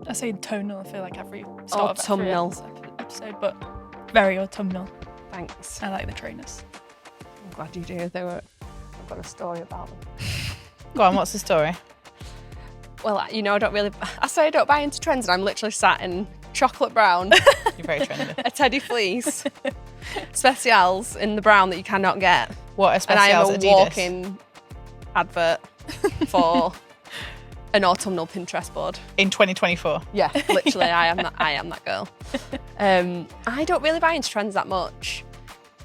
I say tonal, I feel like every start Autumnal. of every episode, but very autumnal. Thanks. I like the trainers. I'm glad you do. I've got a story about them. Go on, what's the story? Well, I say I don't buy into trends, and I'm literally sat in chocolate brown, You're very trendy. a teddy fleece, Specials in the brown that you cannot get. What are And I am Specials? a Adidas? walking advert for an autumnal Pinterest board. In 2024. Yeah, literally, I am that girl. I don't really buy into trends that much,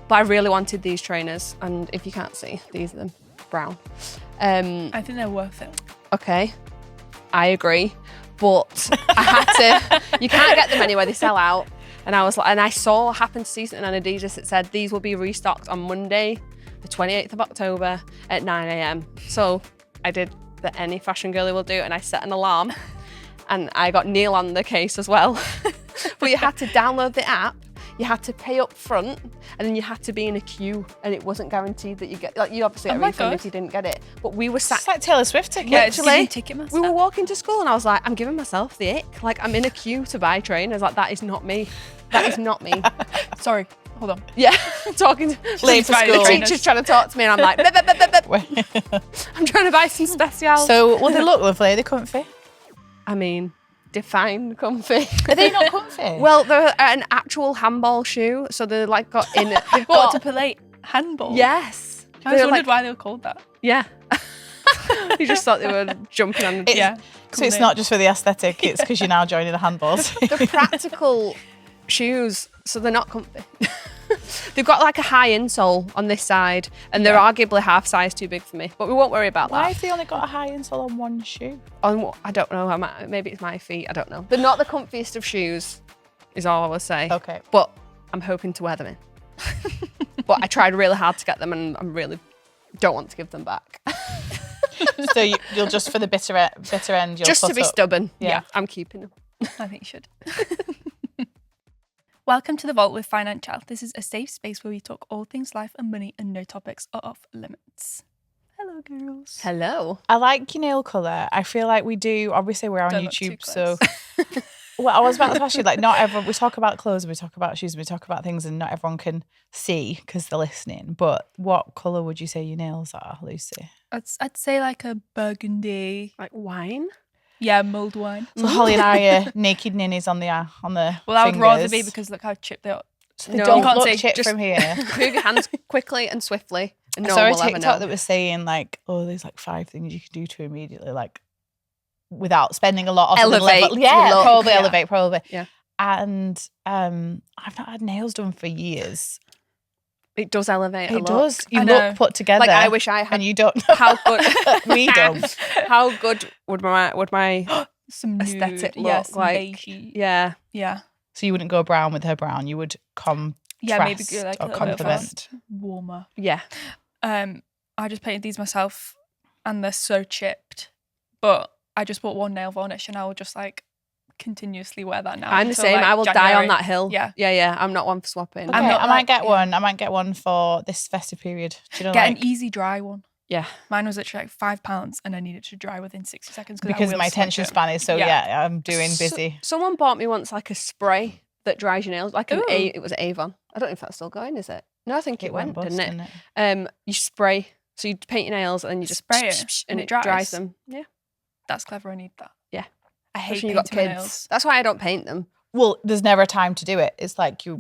but I really wanted these trainers, and if you can't see, these are them, brown. I think they're worth it. Okay, I agree, but I had to. You can't get them anywhere; they sell out. And I was like, and I happened to see something on Adidas that said these will be restocked on Monday, the 28th of October at 9 a.m. So I did that any fashion girly will do, and I set an alarm, and I got Neil on the case as well. But you had to download the app, you had to pay up front, and then you had to be in a queue, and it wasn't guaranteed that you get. Like, you obviously get a refund if you didn't get it. But we were sat. It's like Taylor Swift tickets. Yeah, it's Literally, giving Ticketmaster. we were walking to school, and I was like, I'm giving myself the ick. Like, I'm in a queue to buy trainers. Like, that is not me. That is not me. Sorry, hold on. Yeah, talking to Late for the school. teacher's trying to talk to me, and I'm like, "Bip, bip, bip, bip, bip." I'm trying to buy some Specials. So, well, they look lovely. They're comfy. I mean, define comfy. Are they not comfy? Well, they're an actual handball shoe, so they're like got in. They've What, got, to play handball? yes. I was They're wondered like, why they were called that. yeah. You just thought they were jumping on the Yeah. So it's not just for the aesthetic, it's because you're now joining the handballs. They're practical shoes, so they're not comfy. They've got like a high insole on this side, and they're arguably half size too big for me. But we won't worry about Why that. have they only got a high insole on one shoe? I don't know. Maybe it's my feet. I don't know. They're not the comfiest of shoes, is all I will say. Okay. But I'm hoping to wear them in. But I tried really hard to get them, and I really don't want to give them back. So you'll just, for the bitter end, you'll Just to put be up- stubborn. Yeah. Yeah, I'm keeping them. I think you should. Welcome to The Vault with Financielle. This is a safe space where we talk all things life and money and no topics are off limits. Hello, girls. Hello. I like your nail colour. I feel like we do, obviously we're on Don't look too YouTube, so... close. Well, I was about to ask you, like, not everyone, we talk about clothes and we talk about shoes and we talk about things and not everyone can see because they're listening, but what colour would you say your nails are, Lucy? I'd say like a burgundy, Like wine? yeah, mulled wine. So Holly and I are naked ninnies on the Well, I would rather be fingers. because look how chipped they are. So they No, don't you can't look see, chipped just- from here. Move your hands quickly and swiftly, and I no saw one a will ever TikTok know. that was saying like, oh, there's like 5 things you can do to immediately, like, without spending a lot of Elevate level. Yeah, look, probably yeah. elevate, probably. Yeah. And I've not had nails done for years. It does elevate a It lot. does. You I know. look put together. Like, I wish I had. and you don't. How good? We don't. How good would my Some aesthetic nude, look yeah, some like? beigey. Yeah. Yeah. So you wouldn't go brown with her brown. You would contrast Yeah, maybe go like a or little bit of a complement. warmer. Yeah. I just painted these myself and they're so chipped. But I just bought one nail varnish and I will just like continuously wear that now. I'm the until, same. like, I will die January. on that hill. Yeah. Yeah, yeah. I'm not one for swapping. Okay, I'm not I might like- get yeah. one. I might get one for this festive period. Do you know, Get like, an easy dry one. Yeah. Mine was literally like £5 and I needed to dry within 60 seconds because my attention span is so yeah, I'm doing busy. Someone bought me once like a spray that dries your nails. Like Ooh. it was Avon. I don't know if that's still going, is it? No, I think it went, bust, didn't didn't it? You spray. So you paint your nails and then you just Spray it and and it it dries dries? them. Yeah. That's clever. I need that. Yeah. I hate Especially painting you got my kids. nails. That's why I don't paint them. Well, there's never a time to do it. It's like you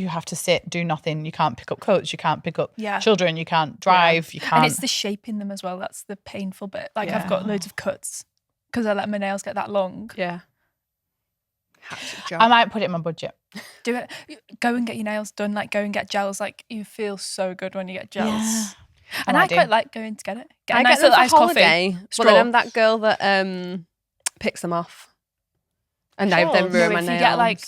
have to sit, do nothing. You can't pick up coats. You can't pick up Yeah. children. You can't drive. You And can't. it's the shaping them as well. That's the painful bit. Like Yeah. I've got loads of cuts because I let my nails get that long. Yeah. Hatchet job. I might put it in my budget. Do it. Go and get your nails done. Like go and get gels. Like you feel so good when you get gels. Yeah. And I I do. quite like going to get it. Get a I nice get them little for iced coffee. holiday, but straw. then I'm that girl that picks them off. And I then Sure. ruin No, my if nails. you get like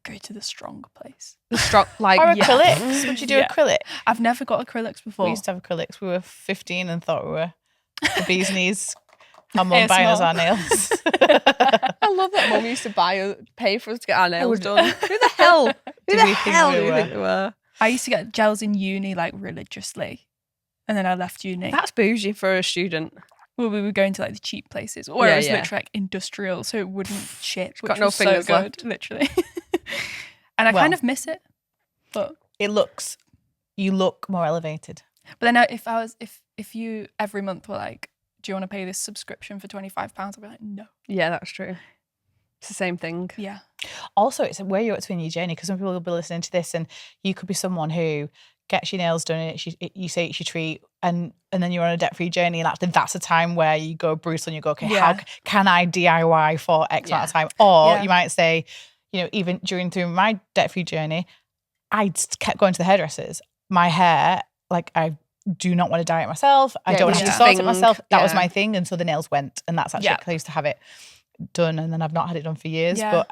go to the stronger place. the struck like Or yeah. acrylics. Would you do Yeah. acrylic? I've never got acrylics before. We used to have acrylics. We were 15 and thought we were the bee's knees. Our mum buying us ASMR. our nails. I love that mum used to pay for us to get our nails would- done. Who the hell? Who Do the we think hell we do you were? think we were? I used to get gels in uni like religiously. And then I left uni. That's bougie for a student. Well, we were going to like the cheap places, where it was yeah. literally like industrial, so it wouldn't chip. Which got no was so fingers good, left. literally. And I kind of miss it, but You look more elevated. But then if you every month were like, do you want to pay this subscription for £25? I'd be like, no. Yeah, that's true. It's the same thing. Yeah. Also, it's where you're up to in your journey, because some people will be listening to this and you could be someone who gets your nails done and you say it's your treat, and then you're on a debt-free journey, and actually that's a time where you go brutal and you go, okay, how can I DIY for X amount of time? Or you might say, you know, even through my debt-free journey, I kept going to the hairdressers. My hair, like, I do not want to dye it myself. I don't want to sort it myself. That was my thing. And so the nails went, and that's actually, I used to have it done, and then I've not had it done for years. But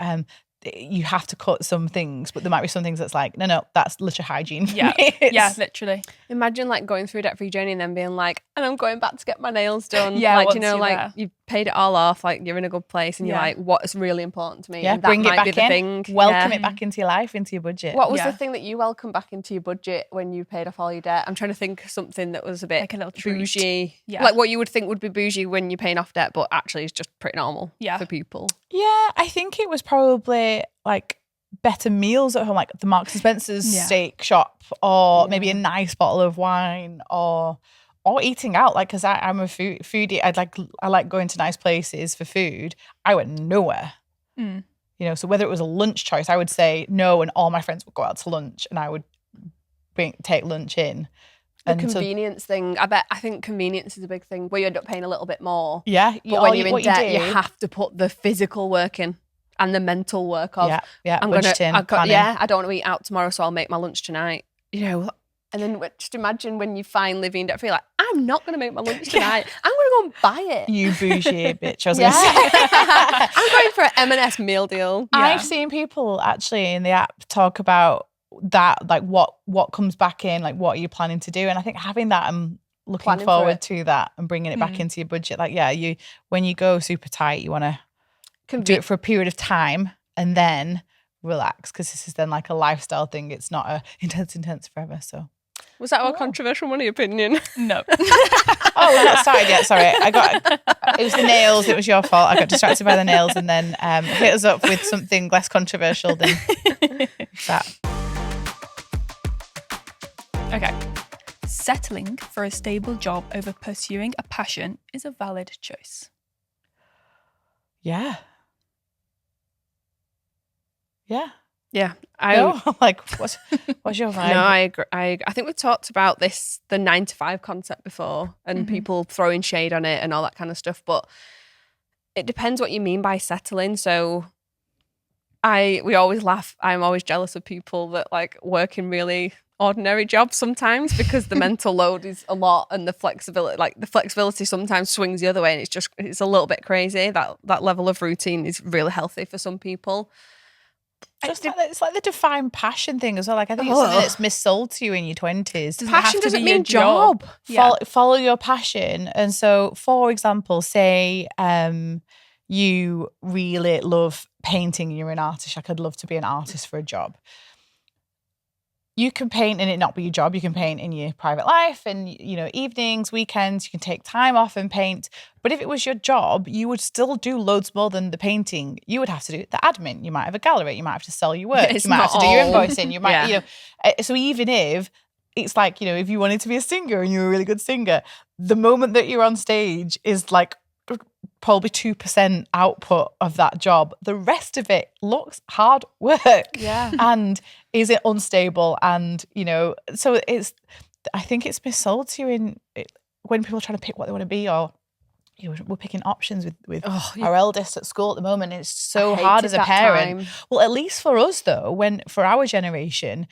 you have to cut some things, but there might be some things that's like, no, that's literally hygiene. Yeah, literally. Imagine like going through a debt-free journey and then being like, and I'm going back to get my nails done. Yeah, like, you know, you're like there. you've paid it all off, like you're in a good place, and you're like, what is really important to me? Yeah, and that bring it might back be the in. thing. Welcome it back into your life, into your budget. What was the thing that you welcomed back into your budget when you paid off all your debt? I'm trying to think of something that was a bit Like a little treat. bougie. Yeah. Like what you would think would be bougie when you're paying off debt, but actually is just pretty normal for people. Yeah, I think it was probably like better meals at home, like the Marks and Spencer's steak shop, or maybe a nice bottle of wine, or eating out. Like, because I'm a foodie, I like going to nice places for food. I went nowhere. You know, so whether it was a lunch choice, I would say no, and all my friends would go out to lunch, and I would take lunch in. The convenience thing, I think convenience is a big thing where you end up paying a little bit more. Yeah, but when you're in debt, you have to put the physical work in. And the mental work of, I don't want to eat out tomorrow, so I'll make my lunch tonight. You know, and then just imagine when you finally being debt free, like, I'm not going to make my lunch tonight. I'm going to go and buy it. You bougie bitch, I was going to say. I'm going for an M&S meal deal. Yeah. I've seen people actually in the app talk about that, like what comes back in, like what are you planning to do? And I think having that and looking forward to that and bringing it back into your budget, like, when you go super tight, you want to do it for a period of time and then relax, because this is then like a lifestyle thing. It's not a intense forever. So was that our controversial money opinion? No. Oh, we're not started yet. Sorry, it was the nails. It was your fault. I got distracted by the nails, and then hit us up with something less controversial than that. Okay. Settling for a stable job over pursuing a passion is a valid choice. Yeah. Like, what's your vibe? No, I agree. I think we've talked about this, the 9-to-5 concept before, and people throwing shade on it and all that kind of stuff. But it depends what you mean by settling. So we always laugh. I'm always jealous of people that like work in really ordinary jobs sometimes, because the mental load is a lot, and the flexibility sometimes swings the other way, and it's a little bit crazy. That level of routine is really healthy for some people. It's like the defined passion thing as well. Like, I think it's something that's missold to you in your 20s. Passion doesn't mean job. Follow your passion. And so, for example, say you really love painting and you're an artist. Like, I'd love to be an artist for a job. You can paint and it not be your job. You can paint in your private life and, you know, evenings, weekends, you can take time off and paint. But if it was your job, you would still do loads more than the painting. You would have to do the admin. You might have a gallery. You might have to sell your work. You might have to do your invoicing. You might, you know. So even if it's like, you know, if you wanted to be a singer and you're a really good singer, the moment that you're on stage is like probably 2% output of that job. The rest of it looks hard work. Yeah. And is it unstable? And, you know, so I think it's missold to you when people are trying to pick what they want to be, or, you know, we're picking options with our eldest at school at the moment. It's so hard as a parent. Time. Well, at least for us though, for our generation,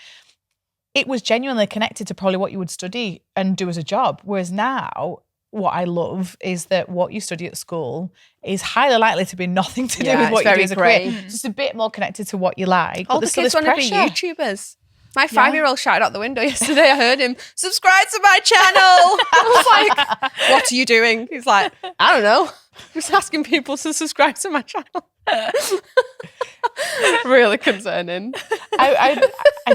it was genuinely connected to probably what you would study and do as a job. Whereas now, what I love is that what you study at school is highly likely to be nothing to do with what you do as a career. Just a bit more connected to what you like. All the kids want to be YouTubers. My 5-year-old shouted out the window yesterday. I heard him, subscribe to my channel. I was like, what are you doing? He's like, I don't know. Just asking people to subscribe to my channel. Really concerning. I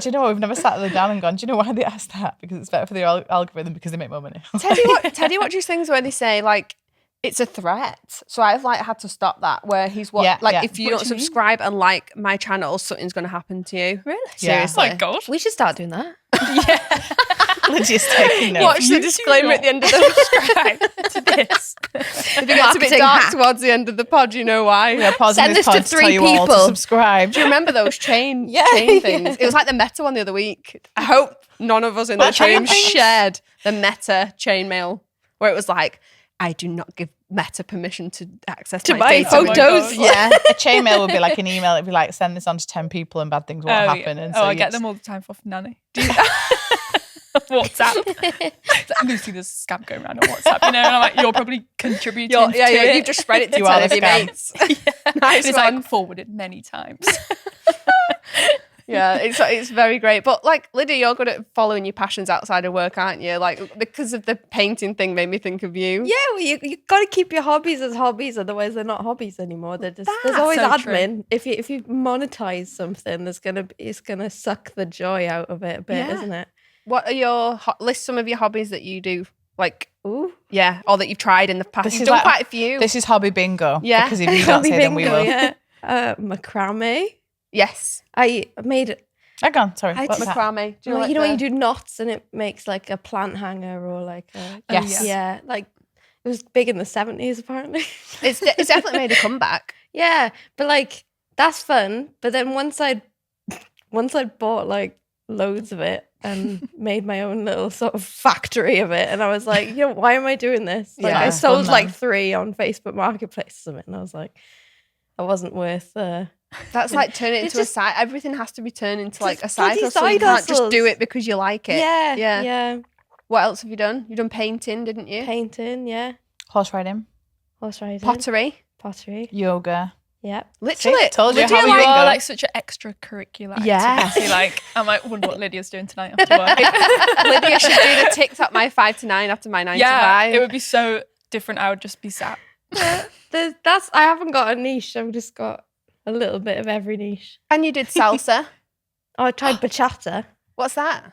do you know what? We've never sat them down and gone, do you know why they asked that? Because it's better for the algorithm, because they make more money. Teddy watches things where they say, like, It's a threat. So I've like had to stop that where he's if you What don't do you mean? subscribe and like my channel, something's going to happen to you. Really? Yeah. Oh my God. We should start doing that. Lydia's taking notes. Watch the disclaimer at the end of the subscribe to this. If it gets a bit Marketing dark hack. towards the end of the pod, you know why. We are pausing Send this this to pod to 3 tell you all to people. subscribe. Do you remember those chain Yeah. things? It was like the Meta one the other week. I hope none of us in the What chain room things? shared the Meta chain mail where it was like, I do not give Meta permission to access To my my data. photos. Yeah. A chain mail would be like an email. It'd be like, send this on to 10 people and bad things will happen. Yeah. And I you get just- them all the time off Nanny. WhatsApp. Lucy, there's a scam going around on WhatsApp, and I'm like, you're probably contributing to it. You just spread it to You are 10 the of your scam. mates. Yeah. Nice It's one. like forwarded many times. Yeah, it's very great. But like Lydia, you're good at following your passions outside of work, aren't you? Like because of the painting thing made me think of you. Yeah, well, you got to keep your hobbies as hobbies, otherwise they're not hobbies anymore. They're just there's That's always so admin. If you monetize something, it's gonna suck the joy out of it a bit, Yeah. isn't it? What are your list some of your hobbies that you do? Like Ooh, yeah, or that you've tried in the past. This You've is done like- quite a few. This is hobby bingo. Yeah. Because if you don't hobby say them, we bingo, will. yeah. Macrame. Yes. I made it. Oh, go on. Sorry. I What's just- that? Macrame. Do Well, like you know when the- you do knots and it makes like a plant hanger or like a Yes. yeah, like it was big in the 70s apparently. It's definitely made a comeback. Yeah, but like that's fun. But then once I'd bought like loads of it and made my own little sort of factory of it, and I was like, why am I doing this? Like Yeah, I it's sold fun, like man. 3 on Facebook Marketplace of it, and I was like, I wasn't worth. That's like turn it It's into just- a side. Everything has to be turned into like a Just side bloody hustle. You side can't just do hustles. it because you like it. Yeah, Yeah. yeah. What else have you done? You've done painting, didn't you? Painting, yeah. Horse riding, Horse riding, Pottery. yoga. Yeah. Literally. See, told you Lydia, how we like- bingo. You're like such an extracurricular Yes. activity. Like, I might wonder what Lydia's doing tonight after work. Lydia should do the TikTok my 5 to 9 after my 9 to Yeah, 5. it would be so different. I would just be sat. I haven't got a niche. I've just got a little bit of every niche. And you did salsa. Oh, I tried bachata. What's that?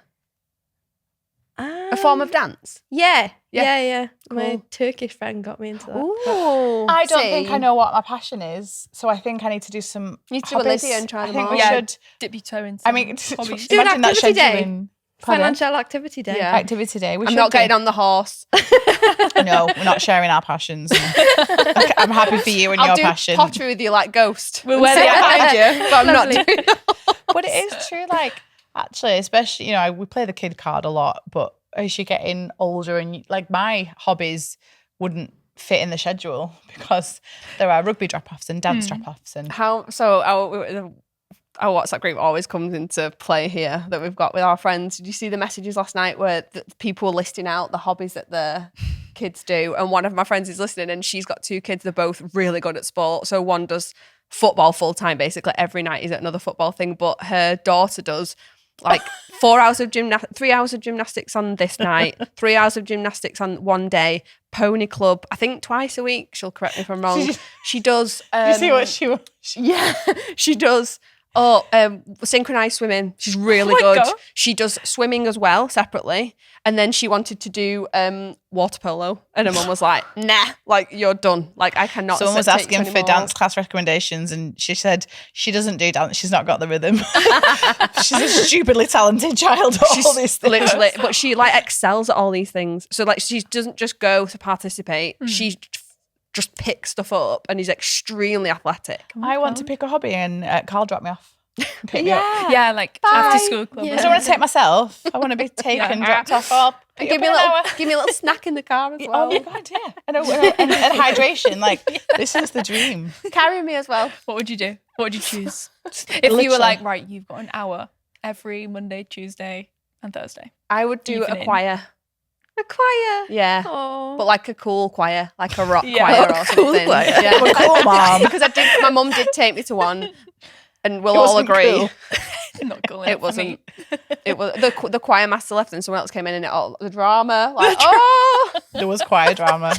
A form of dance? Yeah. Yeah. Yeah. My Cool. Turkish friend got me into that. Ooh. I don't think I know what my passion is, so I think I need to do some. You need to do a hobbies. Lydia and try I them think all. we Yeah. should. Dip your toe into I mean, hobbies. Do an imagine that activity day. scheduling. Pardon? Financial activity day. Yeah. Activity day. We I'm should not do. getting on the horse. No, we're not sharing our passions. Okay, I'm happy for you and I'll your do passion. pottery with you like Ghost. We'll wear Sit the behind you, but I'm not Lovely. doing that. But it is true, like, actually, especially, we play the kid card a lot, but as you're getting older and, like, my hobbies wouldn't fit in the schedule because there are rugby drop-offs and dance drop-offs and Our WhatsApp group always comes into play here that we've got with our friends. Did you see the messages last night where people were listing out the hobbies that the kids do? And one of my friends is listening and she's got 2 kids. They're both really good at sport. So one does football full time, basically every night is at another football thing. But her daughter does like 3 hours of gymnastics on this night, 3 hours of gymnastics on one day, pony club, I think twice a week. She'll correct me if I'm wrong. She does. you see what she Yeah, she does. Synchronized swimming. She's really Oh my good. God. She does swimming as well, separately. And then she wanted to do water polo. And her mum was like, nah, like, you're done. Like, I cannot. Someone was take you asking for anymore." dance class recommendations and she said she doesn't do dance. She's not got the rhythm. She's a stupidly talented child. All these things. Literally, but she like excels at all these things. So like, she doesn't just go to participate. She just picks stuff up and is extremely athletic. I want to pick a hobby and Carl dropped me off. Pick me up. Yeah, like after school club. Yeah. I don't want to take myself. I want to be taken, dropped off. And give me a little snack in the car as well. Oh my god, yeah. And hydration. Like, this is the dream. Carry me as well. What would you do? What would you choose? If you were Literally. like, right, you've got an hour every Monday, Tuesday, and Thursday. I would do a Evening. choir. A choir. Yeah. Oh. But like a cool choir, like a rock Yeah. choir A or cool something. choir. Yeah. Well, cool, Mom. Because my mum did take me to one, and we'll It all wasn't agree cool. Not cool enough it for wasn't. me. It was the choir master left, and someone else came in, and the drama, like oh, There was choir drama.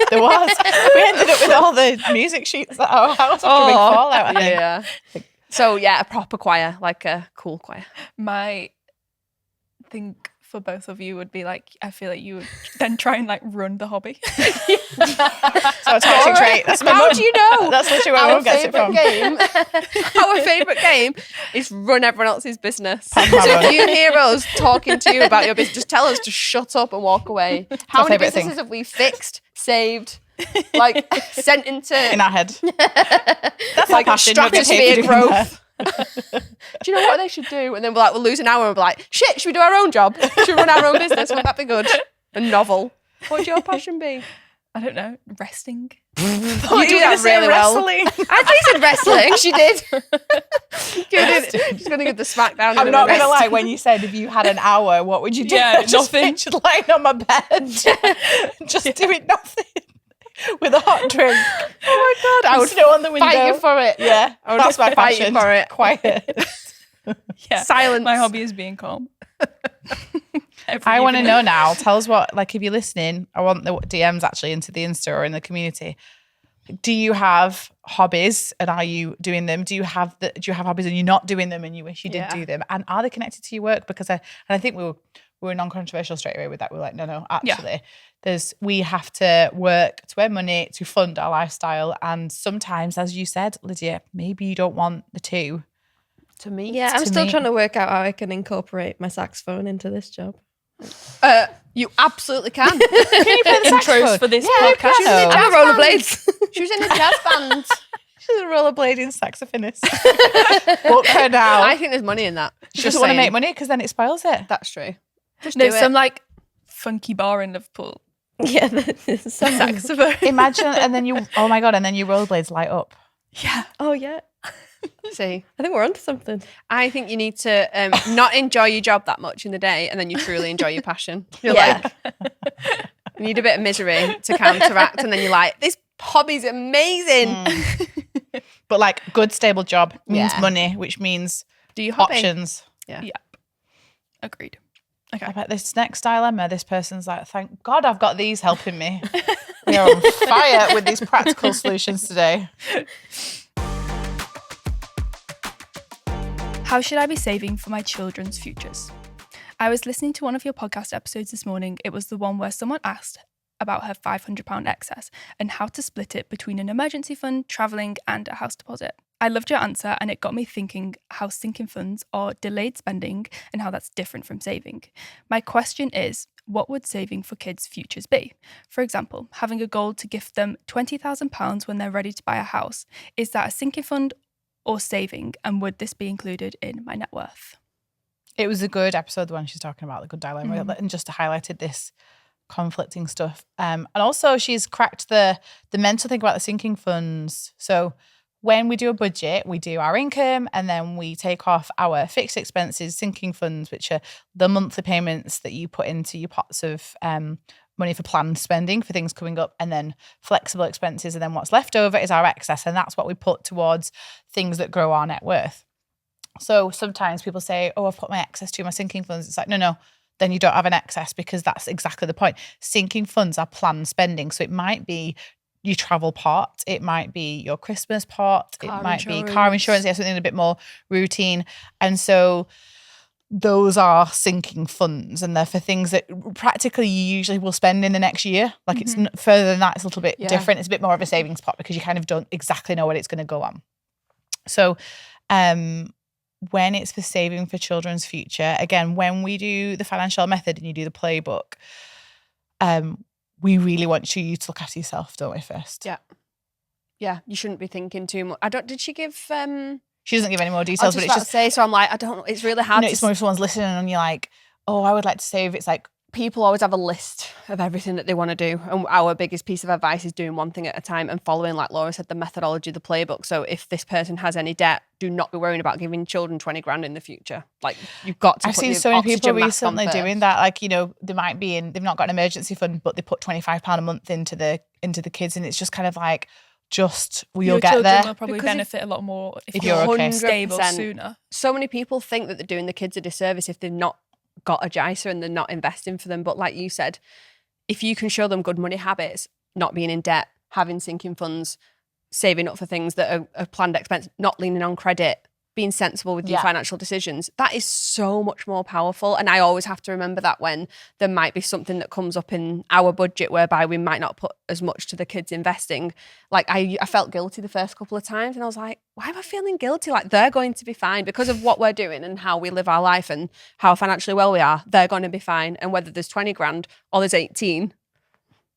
There was. We ended up with all the music sheets at our house after a big fallout. I think. yeah. So yeah, a proper choir, like a cool choir. My think for both of you would be like, I feel like you would then try and like run the hobby. So a toxic trait. That's my How mum. do you know? That's literally where my mum gets it from. Our favourite game is run everyone else's business. So Pam, if you hear us talking to you about your business, just tell us to shut up and walk away. How many favourite businesses thing. have we fixed, saved, like sent into In our head. That's like passion. You'll get paid stratosphere for doing growth? Do you know what they should do? And then we'll lose an hour and we're like, shit, should we do our own job? Should we run our own business? Wouldn't that be good? A novel. What would your passion be? I don't know, resting. You do that really well. wrestling. I thought you said wrestling. She did. She's going to give the smackdown. I'm not going to lie, when you said if you had an hour, what would you do? Yeah, Just nothing. pictured lying on my bed, just doing nothing with a hot drink. Oh my God. I would snow on the window. fight you for it. Yeah, I would that's my fight you passion. for it. Quiet. Yeah. Silence. My hobby is being calm. I want to know now. Tell us what, like, if you're listening, I want the DMs actually into the Insta or in the community. Do you have hobbies and are you doing them? Do you have hobbies and you're not doing them and you wish you did do them? And are they connected to your work? Because I think we were non-controversial straight away with that. We're like, no, actually, we have to work to earn money to fund our lifestyle. And sometimes, as you said, Lydia, maybe you don't want the two. To me. Yeah, I'm To still me. trying to work out how I can incorporate my saxophone into this job. You absolutely can. Can you play the Intros saxophone? for this Yeah, podcast. piano. I'm a rollerblades. She was in a jazz band. She's a rollerblading saxophonist. Book her now. I think there's money in that. She doesn't want to make money because then it spoils it. That's true. Just There's do it. some like funky bar in Liverpool. Yeah, there's some Saxophone. Imagine, and then oh my God, and then your rollerblades light up. Yeah. Oh yeah, See, I think we're onto something. I think you need to not enjoy your job that much in the day, and then you truly enjoy your passion. You're Yeah. like, you need a bit of misery to counteract, and then you're like, this hobby's amazing. But like good stable job means Yeah. money, which means Do your hobby. options. Yeah. Agreed. I Okay. bet this next dilemma, this person's like, thank God I've got these helping me. We are on fire with these practical solutions today. How should I be saving for my children's futures? I was listening to one of your podcast episodes this morning. It was the one where someone asked about her £500 excess and how to split it between an emergency fund, travelling, and a house deposit. I loved your answer, and it got me thinking how sinking funds are delayed spending and how that's different from saving. My question is, what would saving for kids' futures be? For example, having a goal to gift them £20,000 when they're ready to buy a house. Is that a sinking fund or saving? And would this be included in my net worth? It was a good episode, the one she's talking about, the good dilemma, and just highlighted this conflicting stuff. And also she's cracked the mental thing about the sinking funds. So when we do a budget, we do our income and then we take off our fixed expenses, sinking funds, which are the monthly payments that you put into your pots of money for planned spending for things coming up, and then flexible expenses. And then what's left over is our excess. And that's what we put towards things that grow our net worth. So sometimes people say, oh, I've put my excess to my sinking funds. It's like, no, then you don't have an excess, because that's exactly the point. Sinking funds are planned spending. So it might be your travel pot, it might be your Christmas pot, it might be car insurance, something a bit more routine. And so those are sinking funds, and they're for things that practically you usually will spend in the next year. Like it's further than that, it's a little bit different. It's a bit more of a savings pot because you kind of don't exactly know what it's going to go on. So when it's for saving for children's future, again, when we do the Financielle method and you do the playbook, we really want you to look after yourself, don't we, first? Yeah, you shouldn't be thinking too much. Did she give... She doesn't give any more I was details, but just it's about just, to say, so I'm like, I don't know, it's really hard it's more if someone's listening and you're like, oh, I would like to save. It's like, people always have a list of everything that they want to do. And our biggest piece of advice is doing one thing at a time and following, like Laura said, the methodology, the playbook. So if this person has any debt, do not be worrying about giving children 20 grand in the future. Like, you've got to I've put seen your so many people oxygen mask on recently first. doing that. Like, they might be they've not got an emergency fund, but they put £25 a month into the kids. And it's just kind of like, you'll Your get children there. will probably Because benefit a lot more if you're you're okay. stable 100%. sooner. So many people think that they're doing the kids a disservice if they've not got a JISA and they're not investing for them. But like you said, if you can show them good money habits, not being in debt, having sinking funds, saving up for things that are planned expense, not leaning on credit, being sensible with your financial decisions, that is so much more powerful. And I always have to remember that when there might be something that comes up in our budget whereby we might not put as much to the kids investing. Like I felt guilty the first couple of times, and I was like, why am I feeling guilty? Like they're going to be fine because of what we're doing and how we live our life and how financially well we are. They're going to be fine. And whether there's 20 grand or there's 18,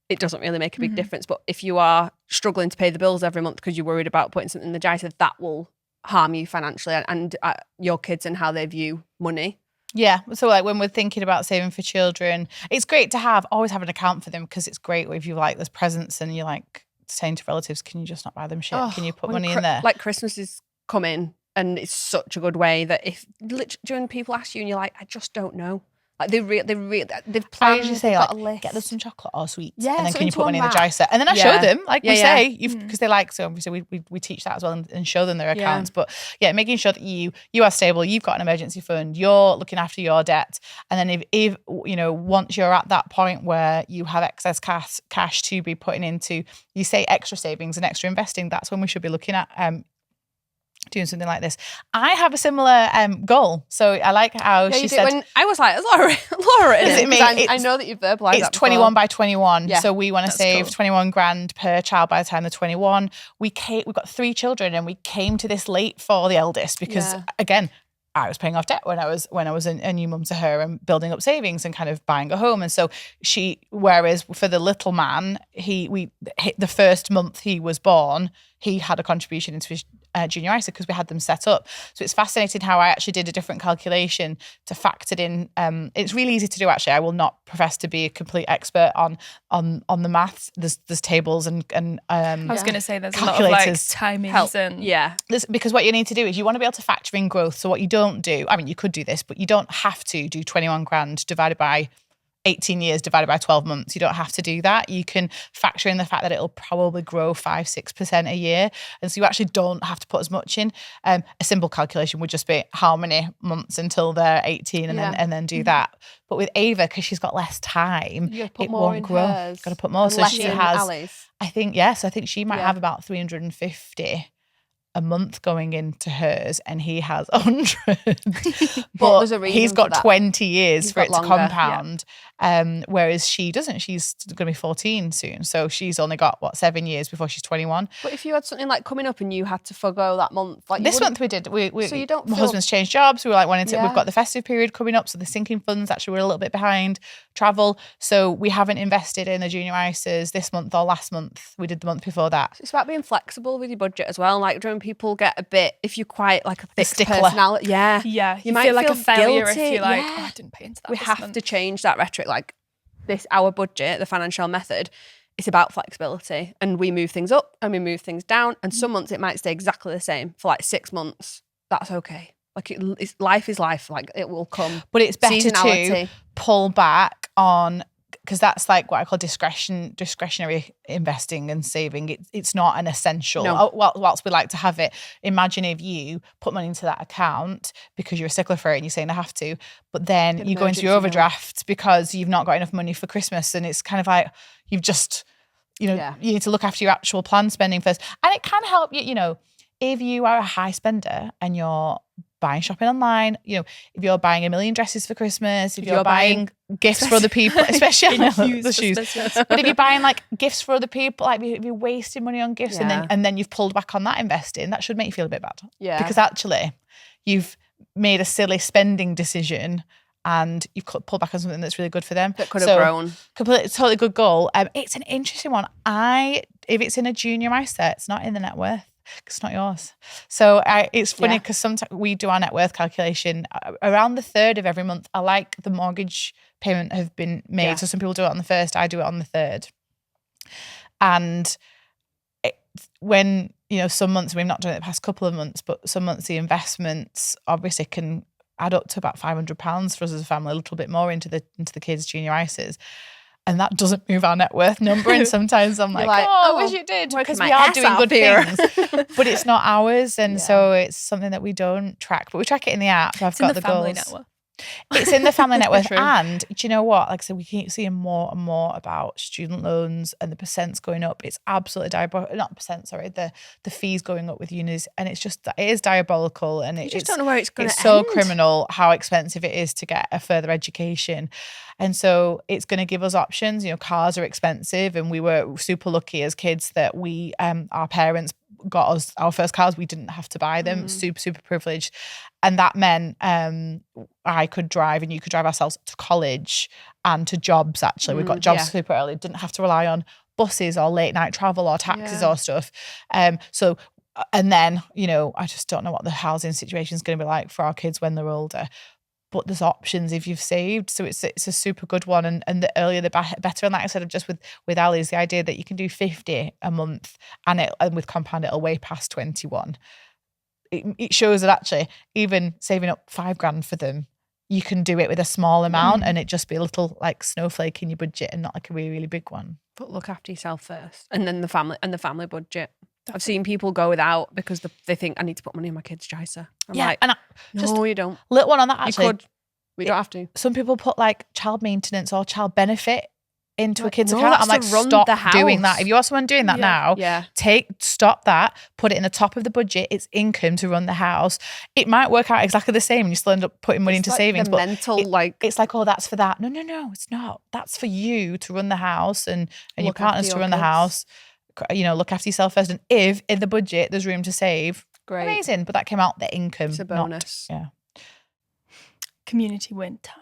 it doesn't really make a big difference. But if you are struggling to pay the bills every month because you're worried about putting something in the JISA, that will harm you financially and your kids and how they view money. Yeah. So like when we're thinking about saving for children, it's great to always have an account for them, because it's great if you like there's presents and you're like saying to relatives, can you just not buy them shit? Can you put money in there? Like Christmas is coming, and it's such a good way that if literally people ask you and you're like, I just don't know. Like they've planned. I usually say got like, a list. get them some chocolate or sweets, Yeah, and then can you something put to money in the unwrap. JISA? And then I Yeah. show them, like we Yeah, say, because they like, so obviously we teach that as well and show them their accounts. But yeah, making sure that you are stable, you've got an emergency fund, you're looking after your debt, and then if you know, once you're at that point where you have excess cash to be putting into, you say extra savings and extra investing, that's when we should be looking at doing something like this. I have a similar goal. So I like how she said. When I was like, Laura, Is it me? I know that you've verbalised it's that before. 21 by 21. Yeah, so we want to that's save cool. 21 grand per child by the time they're 21. We've got 3 children, and we came to this late for the eldest because again, I was paying off debt when I was a new mum to her and building up savings and kind of buying a home. And so whereas for the little man, we hit the first month he was born, he had a contribution into his junior ISA because we had them set up. So it's fascinating how I actually did a different calculation to factor in. It's really easy to do, actually. I will not profess to be a complete expert on the maths. There's tables and I was going to say there's a lot of calculators. timings and Because what you need to do is you want to be able to factor in growth. So what you don't do, I mean, you could do this, but you don't have to do 21 grand divided by 18 years divided by 12 months. You don't have to do that. You can factor in the fact that it'll probably grow 5-6% a year. And so you actually don't have to put as much in. A simple calculation would just be how many months until they're 18 and then do that. But with Ava, because she's got less time, it won't grow. Got to put more. So she has, Alice. I think she might have about 350 a month going into hers, and he has 100. But there's a reason he's got for that. 20 years He's for it got to longer, compound, whereas she doesn't. She's going to be 14 soon, so she's only got 7 years before she's 21. But if you had something like coming up and you had to forgo that month, like This month we did. So you don't My feel- husband's changed jobs. We were like wanting to. Yeah. We've got the festive period coming up, so the sinking funds actually we're a little bit behind travel. So we haven't invested in the junior ISAs this month or last month. We did the month before that. It's about being flexible with your budget as well. Like, when people get a bit, if you're quite like a fixed stickler. personality, you might feel like a failure guilty. if you're like, Yeah. oh, I didn't pay into that. We this have month. to change that rhetoric. Like our budget, the Financielle method, it's about flexibility, and we move things up and we move things down. And some months it might stay exactly the same for like 6 months. That's okay. Like life is life. Like it will come. But it's better to Seasonality. pull back on, because that's like what I call discretionary investing and saving. It's not an essential. No. Whilst we like to have it, imagine if you put money into that account because you're a stickler for it and you're saying I have to, but then An you go into your emergency overdraft because you've not got enough money for Christmas, and it's kind of like you've just, you need to look after your actual planned spending first. And it can help you, if you are a high spender and you're buying shopping online, if you're buying a million dresses for Christmas, if you're buying gifts for other people, especially the shoes. But if you're buying like gifts for other people, like if you're wasting money on gifts and then you've pulled back on that investing, that should make you feel a bit bad. Yeah. Because actually you've made a silly spending decision and you've pulled back on something that's really good for them. That could have grown. Totally good goal. It's an interesting one. If it's in a junior ISA, it's not in the net worth. It's not yours. So it's funny because sometimes we do our net worth calculation around the 3rd of every month. I like the mortgage payment have been made. Yeah. So some people do it on the 1st. I do it on the 3rd. And when, some months, we've not done it the past couple of months, but some months the investments obviously can add up to about £500 for us as a family, a little bit more into the kids' junior ISAs. And that doesn't move our net worth number. And sometimes I'm like, I wish it did, because we are doing good things. But it's not ours. And so it's something that we don't track. But we track it in the app. I've It's got in the the family goals. network. It's in the family net worth. True. And do you know what? Like I said, we keep seeing more and more about student loans and the percents going up. It's absolutely diabolical. Not percent, sorry. The fees going up with unis. And it's just, it is diabolical. And You just don't know where it's going to It's end. so criminal how expensive it is to get a further education. And so it's going to give us options. You know, cars are expensive. And we were super lucky as kids that we, our parents got us our first cars. We didn't have to buy them. Super privileged. And that meant I could drive and you could drive ourselves to college and to jobs, actually. We got jobs super early. Didn't have to rely on buses or late night travel or taxis or stuff. So, and then, you know, I just don't know what the housing situation is going to be like for our kids when they're older. But there's options if you've saved. So it's a super good one. And the earlier, the better. And like I said, just with Ali's, the idea that you can do 50 a month and with compound, it'll way past 21. It shows that actually even saving up $5,000 for them, you can do it with a small amount and it just be a little like snowflake in your budget and not like a really, really big one. But look after yourself first, and then the family budget. I've seen people go without because they think I need to put money in my kids' JISA. I'm like, and no, you don't. Little one on that actually. You could. We don't have to. Some people put like child maintenance or child benefit into a kid's no, account. I'm like, that's to run stop the house. doing that. If you are someone doing that now, stop that, put it in the top of the budget. It's income to run the house. It might work out exactly the same and you still end up putting money into like savings. But it's like, oh, that's for that. No, it's not. That's for you to run the house and your partners to run the house. You know, look after yourself first. And if in the budget there's room to save, great. Amazing. But that came out the income. It's a bonus. Community win time.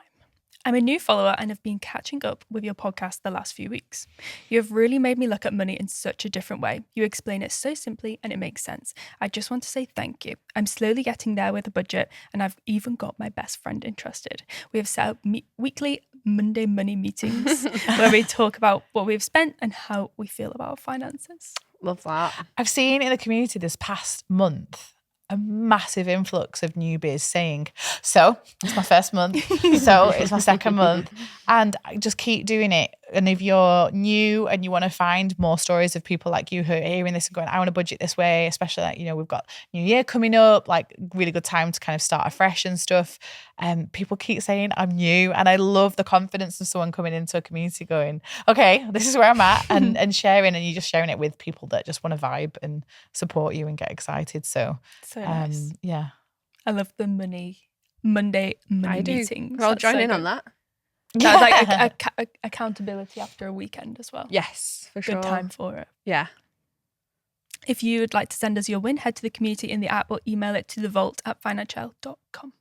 I'm a new follower and have been catching up with your podcast the last few weeks. You have really made me look at money in such a different way. You explain it so simply and it makes sense. I just want to say thank you. I'm slowly getting there with a budget and I've even got my best friend interested. We have set up weekly Monday money meetings where we talk about what we've spent and how we feel about our finances. Love that. I've seen in the community this past month a massive influx of newbies saying, so it's my first month, so it's my second month, and I just keep doing it. And if you're new and you want to find more stories of people like you who are hearing this and going, I want to budget this way, especially like, you know, we've got New Year coming up, like really good time to kind of start afresh and stuff. People keep saying I'm new, and I love the confidence of someone coming into a community going, okay, this is where I'm at, and sharing, and you're just sharing it with people that just want to vibe and support you and get excited. So nice. Yeah. I love the Monday money meetings. We'll join in on that. That's like accountability after a weekend as well. Yes, for sure. Good time for it. Yeah. If you would like to send us your win, head to the community in the app or email it to thevault@financielle.com.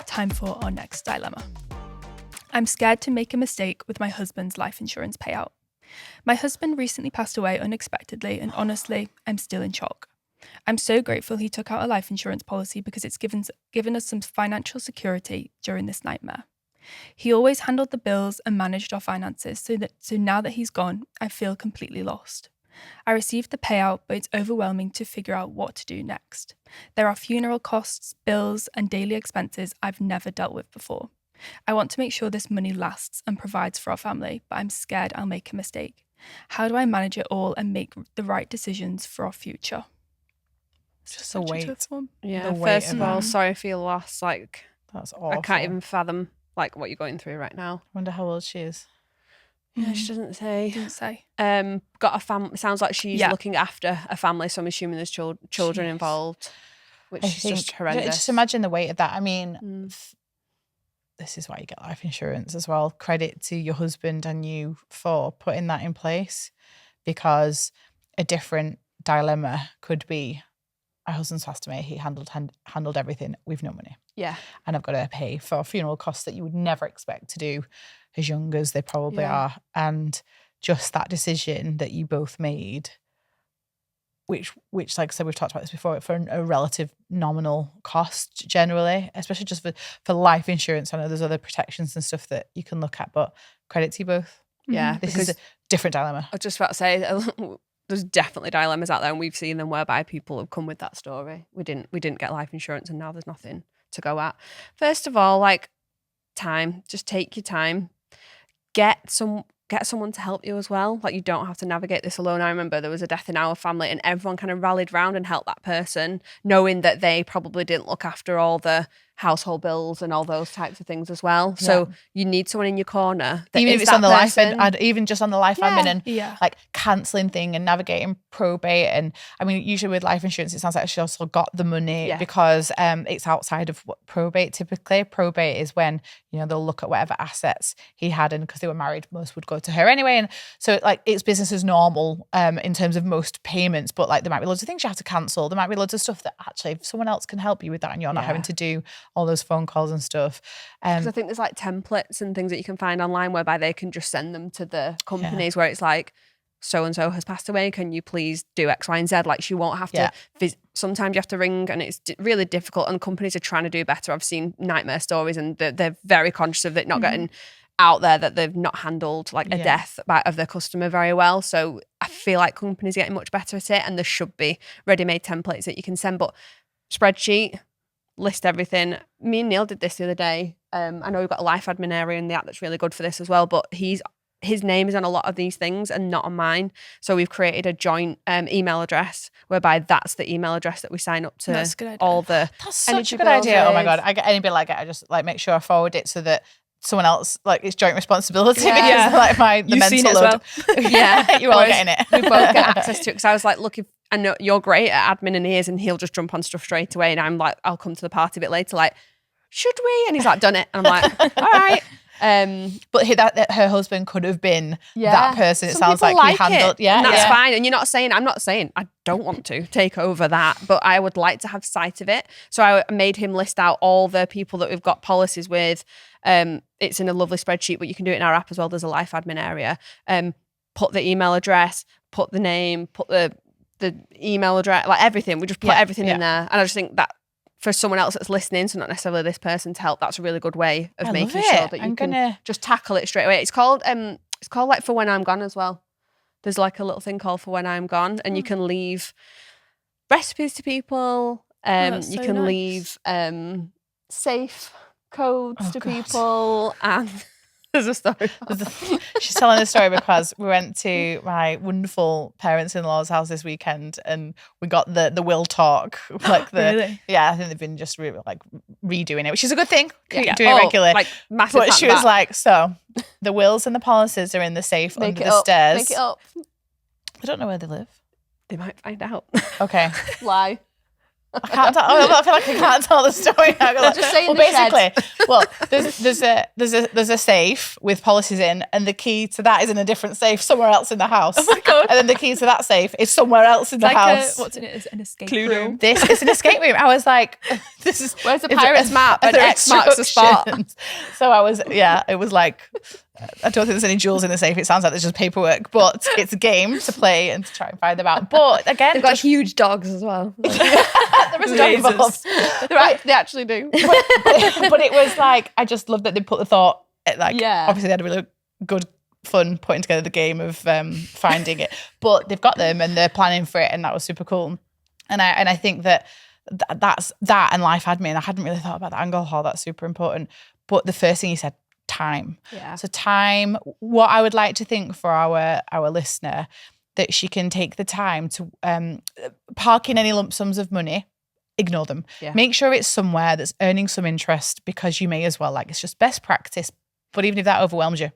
Time for our next dilemma. I'm scared to make a mistake with my husband's life insurance payout. My husband recently passed away unexpectedly, and honestly, I'm still in shock. I'm so grateful he took out a life insurance policy because it's given us some financial security during this nightmare. He always handled the bills and managed our finances, so now that he's gone, I feel completely lost. I received the payout, but it's overwhelming to figure out what to do next. There are funeral costs, bills, and daily expenses I've never dealt with before. I want to make sure this money lasts and provides for our family, but I'm scared I'll make a mistake. How do I manage it all and make the right decisions for our future? Just a weight. Yeah, first of all, sorry for your loss. Like, that's awful. I can't even fathom like what you're going through right now. I wonder how old she is. Yeah, she doesn't say. Didn't say. Got a family. Sounds like she's looking after a family, so I'm assuming there's children involved, which is just horrendous. Just imagine the weight of that. I mean, this is why you get life insurance as well. Credit to your husband and you for putting that in place, because a different dilemma could be, my husband's passed away, he handled everything, we've no money. Yeah. And I've got to pay for funeral costs that you would never expect to do as young as they probably are. And just that decision that you both made, which like I said, we've talked about this before, for a relative nominal cost generally, especially just for life insurance. I know there's other protections and stuff that you can look at, but credit to you both. Yeah. This is a different dilemma. I was just about to say, there's definitely dilemmas out there, and we've seen them whereby people have come with that story. We didn't get life insurance, and now there's nothing to go at. First of all, like, time. Just take your time. Get some get someone to help you as well. Like, you don't have to navigate this alone. I remember there was a death in our family and everyone kind of rallied round and helped that person, knowing that they probably didn't look after all the household bills and all those types of things as well. So you need someone in your corner that even is if it's that on the life person. even just on the life admin and Yeah. like cancelling thing and navigating probate. And I mean, usually with life insurance, it sounds like she also got the money because it's outside of what probate typically. Probate is when, you know, they'll look at whatever assets he had, and because they were married, most would go to her anyway. And so like it's business as normal in terms of most payments, but like there might be loads of things you have to cancel. There might be loads of stuff that actually if someone else can help you with that and you're not having to do all those phone calls and stuff. Because I think there's like templates and things that you can find online whereby they can just send them to the companies where it's like, so-and-so has passed away, can you please do X, Y, and Z? Like, she won't have to sometimes you have to ring, and it's really difficult, and companies are trying to do better. I've seen nightmare stories and they're very conscious of it not getting out there, that they've not handled like a death of their customer very well. So I feel like companies are getting much better at it, and there should be ready-made templates that you can send. But spreadsheet, list everything. Me and Neil did this the other day. I know we've got a life admin area in the app that's really good for this as well, but his name is on a lot of these things and not on mine. So we've created a joint email address whereby that's the email address that we sign up to all the That's such a good idea. Oh my God. I get any bit like it. I just like make sure I forward it so that someone else, like, it's joint responsibility because like the You've mental seen it as load. well. You're all getting it. We both get access to it, because I was like, look, if I know you're great at admin and ears, and he'll just jump on stuff straight away, and I'm like, I'll come to the party a bit later, like, should we? And he's like, done it. And I'm like, all right. But that her husband could have been that person. It Some sounds people like he handled. and that's fine. And I'm not saying I don't want to take over that, but I would like to have sight of it. So I made him list out all the people that we've got policies with. It's in a lovely spreadsheet, but you can do it in our app as well. There's a life admin area. Put the email address, put the name, put the email address, like everything. We just put everything in there. And I just think that for someone else that's listening, so not necessarily this person, to help, that's a really good way of making sure that you can just tackle it straight away. It's called like For When I'm Gone as well. There's like a little thing called For When I'm Gone, and you can leave recipes to people. You can leave safe codes to people, and there's a story. She's telling the story because we went to my wonderful parents-in-law's house this weekend, and we got the will talk. Like Really? I think they've been just redoing it, which is a good thing. Doing it regularly. Like massive. But she was like, so the wills and the policies are in the safe under the stairs. Make it up. I don't know where they live. They might find out. Okay. Lie. I can't tell. I feel like I can't tell the story. Just say in the basically, there's a safe with policies in, and the key to that is in a different safe somewhere else in the house. Oh my God. And then the key to that safe is somewhere else in the house. What's in it? Is an escape Cluedo. room? This is an escape room. I was like, this is Where's the pirate's map? And X marks the spot. So I was, it was like, I don't think there's any jewels in the safe. It sounds like there's just paperwork, but it's a game to play and to try and find them out. But again, They've got huge dogs as well. there is a dog involved. They actually do. But it was like, I just love that they put the thought, obviously they had a really good fun putting together the game of finding it, but they've got them and they're planning for it, and that was super cool. And I think that's that, and life admin. I hadn't really thought about that angle, how that's super important. But the first thing you said, time. Yeah. So time, what I would like to think for our listener, that she can take the time to park in any lump sums of money. Ignore them. Yeah. Make sure it's somewhere that's earning some interest, because you may as well. Like, it's just best practice. But even if that overwhelms you,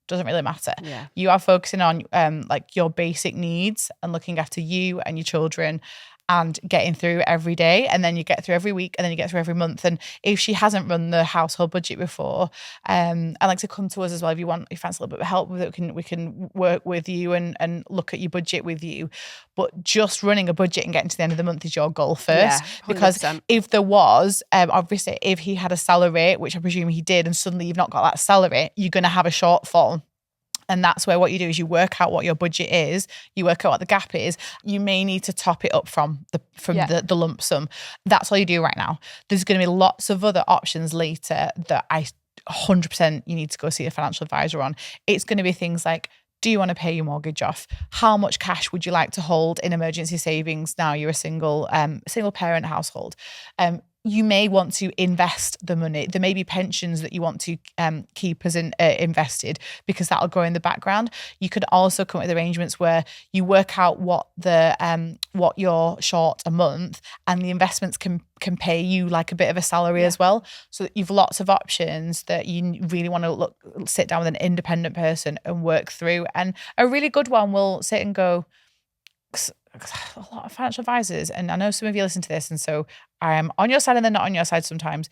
doesn't really matter. Yeah. You are focusing on like your basic needs and looking after you and your children and getting through every day, and then you get through every week, and then you get through every month. And if she hasn't run the household budget before, I like to come to us as well if you fancy a little bit of help with it. We can work with you and look at your budget with you. But just running a budget and getting to the end of the month is your goal first. Yeah, because 100%. if there was, obviously, if he had a salary, which I presume he did, and suddenly you've not got that salary, you're going to have a shortfall. And that's where what you do is you work out what your budget is, you work out what the gap is. You may need to top it up from the lump sum. That's all you do right now. There's going to be lots of other options later that 100% you need to go see a financial advisor on. It's going to be things like, do you want to pay your mortgage off? How much cash would you like to hold in emergency savings now you're a single parent household? you may want to invest the money. There may be pensions that you want to keep as invested, because that'll grow in the background. You could also come up with arrangements where you work out what you're short a month, and the investments can pay you like a bit of a salary as well. So that you've lots of options that you really want to sit down with an independent person and work through. And a really good one will sit and go, a lot of financial advisors, and I know some of you listen to this, and so I'm on your side and they're not on your side sometimes.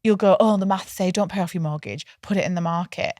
You'll go, oh, the maths say don't pay off your mortgage, put it in the market.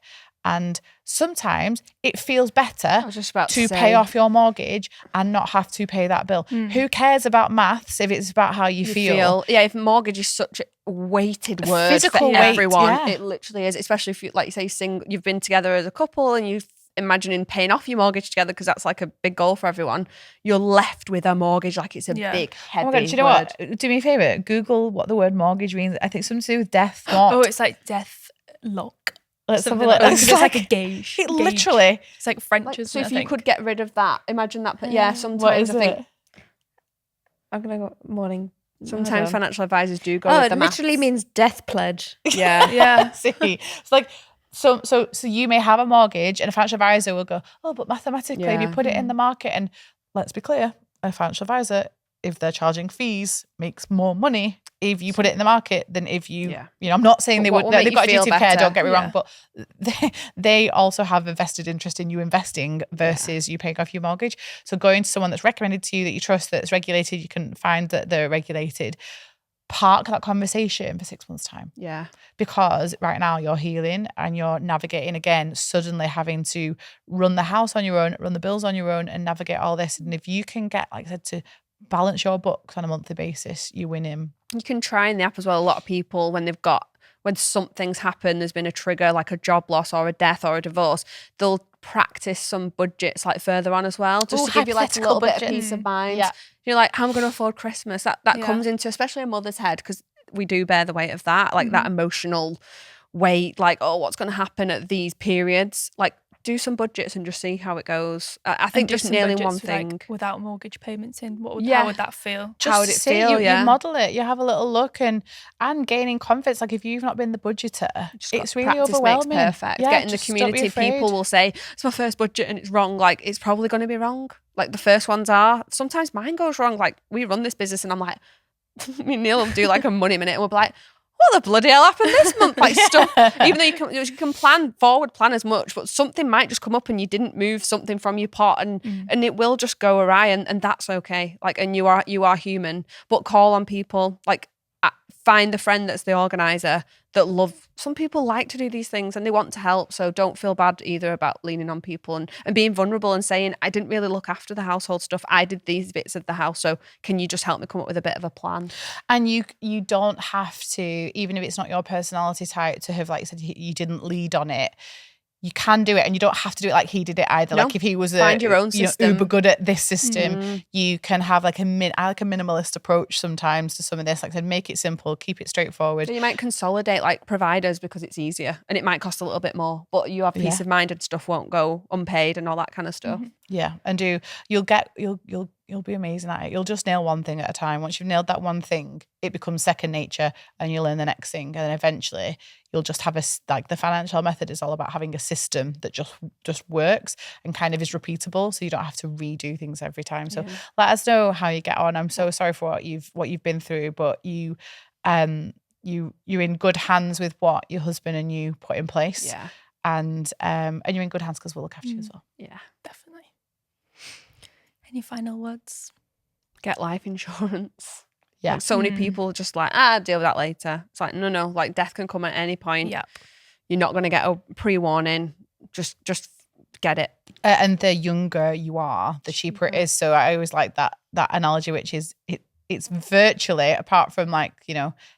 And sometimes it feels better to pay off your mortgage and not have to pay that bill. Who cares about maths if it's about how you feel? Yeah, if mortgage is such a weighted word physical for weight, everyone, it literally is, especially if you, like you say, you've been together as a couple and you've imagining paying off your mortgage together, because that's like a big goal for everyone. You're left with a mortgage like it's a big, heavy oh my God, do you know word. what? Do me a favour. Google what the word mortgage means. I think something to do with death. What? Oh, it's like death lock. Let's have a Something look. like, it's like a gauge. It literally. It's like French, Like, isn't so it, if I you think? could get rid of that, imagine that. But yeah, sometimes What is I think it? I'm gonna go morning. sometimes financial advisors do go Oh, with the it literally maths. means death pledge. Yeah. Yeah. See, it's like so you may have a mortgage, and a financial advisor will go, oh, but mathematically, if you put it in the market, and let's be clear, a financial advisor, if they're charging fees, makes more money if you put it in the market than if you, I'm not saying But they've got a duty of care, don't get me wrong, Yeah. but they also have a vested interest in you investing versus you paying off your mortgage. So going to someone that's recommended to you, that you trust, that's regulated, you can find that they're regulated. Park that conversation for 6 months' time. Yeah. Because right now you're healing and you're navigating again, suddenly having to run the house on your own, run the bills on your own, and navigate all this. And if you can get, like I said, to balance your books on a monthly basis, you win him. You can try in the app as well. A lot of people, when something's happened, there's been a trigger like a job loss or a death or a divorce, they'll practice some budgets like further on as well, just to give you like a little bit of peace of mind. Yeah. You're like, how am I going to afford Christmas? That comes into especially a mother's head, because we do bear the weight of that, like that emotional weight, like, oh, what's going to happen at these periods? Like, do some budgets and just see how it goes. I think just nailing one thing. Like, without mortgage payments in, how would that feel? Just how would it see, feel? you model it, you have a little look, and gaining confidence. Like if you've not been the budgeter, it's really practice overwhelming. Makes perfect. Yeah, Getting the just don't be community, afraid. people will say, it's my first budget and it's wrong. Like, it's probably going to be wrong. Like the first ones are. Sometimes mine goes wrong. Like we run this business and I'm like, me and Neil will do like a money minute and we'll be like, what the bloody hell happened this month? Like stuff, even though you can plan as much, but something might just come up and you didn't move something from your pot, and it will just go awry, and that's okay. Like, and you are human, but call on people. Like, find the friend that's the organizer that some people like to do these things and they want to help, so don't feel bad either about leaning on people and being vulnerable and saying, I didn't really look after the household stuff, I did these bits of the house, so can you just help me come up with a bit of a plan? And you don't have to, even if it's not your personality type, to have, like you said, you didn't lead on it. You can do it, and you don't have to do it like he did it either. No. Like if he was Find your own system. uber good at this system, you can have like I like a minimalist approach sometimes to some of this. Like I said, make it simple, keep it straightforward. So you might consolidate like providers because it's easier and it might cost a little bit more, but you have peace of mind and stuff won't go unpaid and all that kind of stuff. Yeah, and you'll be amazing at it. You'll just nail one thing at a time. Once you've nailed that one thing, it becomes second nature, and you learn the next thing, and then eventually you'll just have the financial method is all about having a system that just works and kind of is repeatable, so you don't have to redo things every time. So let us know how you get on. I'm so sorry for what you've been through, but you're in good hands with what your husband and you put in place. Yeah. And you're in good hands because we'll look after you as well. Yeah, definitely. Any final words? Get life insurance. Yeah. Like so many people just like, deal with that later. It's like, no, like death can come at any point. Yep. You're not going to get a pre-warning. Just get it. And the younger you are, the cheaper it is. So I always like that analogy, which is it's virtually, apart from like,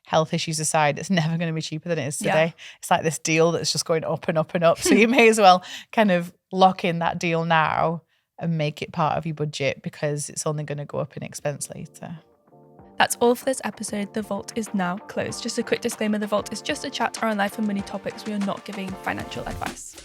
health issues aside, it's never going to be cheaper than it is today. Yeah. It's like this deal that's just going up and up and up. So you may as well kind of lock in that deal now and make it part of your budget, because it's only going to go up in expense later. That's all for this episode. The Vault is now closed. Just a quick disclaimer, The Vault is just a chat around life and money topics. We are not giving financial advice.